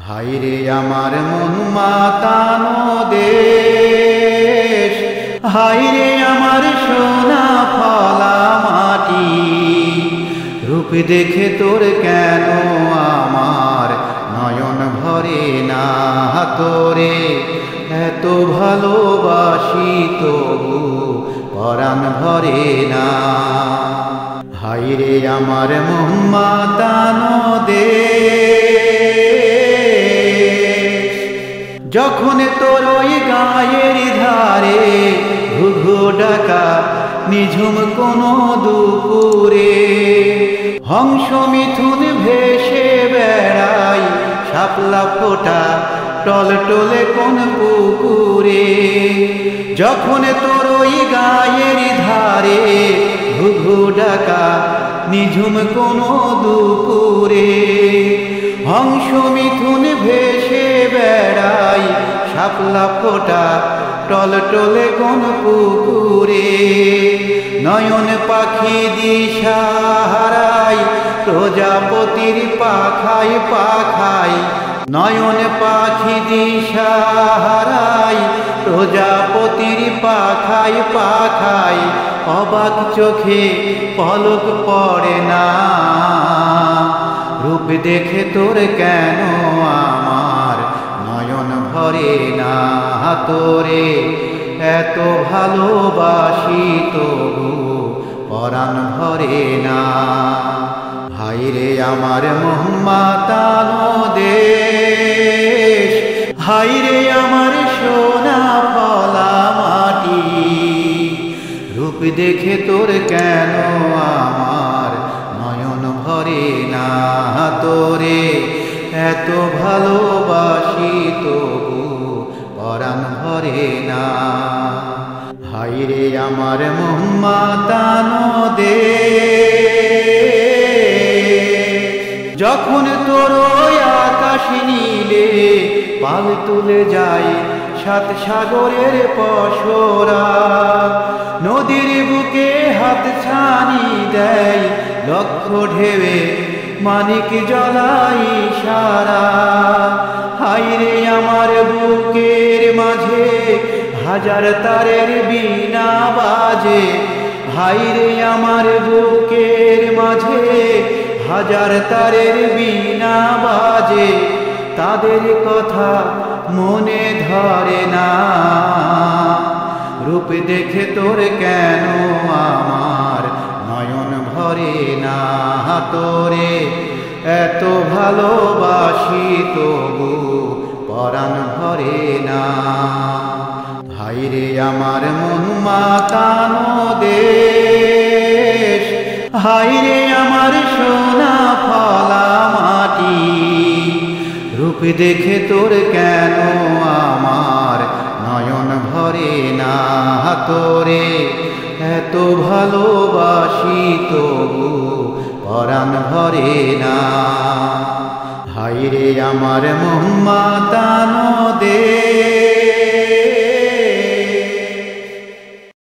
হায়রে আমার মন মাতানো দেশ, হায়রে আমার সোনা ফলা মাটি। রূপ দেখে তোর কেন আমার নয়ন ভরে না, তোরে এত ভালোবাসি তবু পরাণ ভরে না। হায়রে আমার মন মাতানো দেশ, যখন তোর ওই গায়ের ধারে ঘুঘু ডাকা নিঝুম কোনো দুপুরে, হংস মিথুন ভেসে বেড়াই শাপলা ফোটা টলটলে কোন পুকুরে। যখন তোর ওই গায়ের ধারে ঘুঘু ডাকা নিঝুম কোনো দুপুরে, হংস মিথুন ভেসে বেড়াই শাপলা ফোটা টলটলে কোন পুকুরে। নয়ন পাখি দিশা হারাই প্রজাপতির পাখায় পাখায়, নয়ন পাখি দিশা হারাই প্রজাপতির পাখায় পাখায়। অবাক চোখে পলক পড়ে না, রূপ দেখে তোর কেন আমার নয়ন ভরে না, তোরে এত ভালোবাসি তবু পরাণ ভরে না। হায়রে আমার মন মাতানো দেশ, হায়রে আমার সোনা ফলা মাটি। রূপ দেখে তোর কেন আমার নয়ন ভরে না, তোরে এত ভালোবাসি তবু পরাণ ভরে না। হায়রে আমার মন মাতানো দেশ, যখন তোর আকাশ নীলে পাল তুলে যায় সাত সাগরের পসরা, নদীর বুকে হাত ছানি দেয় লক্ষ ঢেউয়ে মানিক জ্বলাই সারা। হায়রে আমার বুকের মাঝে হাজার তারের বীণা বাজে, হায়রে আমার বুকের মাঝে হাজার তারের বীণা বাজে। তাদের কথা মনে ধরে না, রূপ দেখে তোর কেন আমার নয়ন ভরে না, তোরে এত ভালোবাসি তবু পরাণ ভরে না। হায়রে আমার মন মাতানো দেশ, হায়রে আমার সোনা ফলা মাটি। রূপ দেখে তোর কেন আমার নয়ন ভরে না, তোরে এত ভালোবাসি তবু পরাণ ভরে না। হায়রে আমার মন মাতানো দেশ।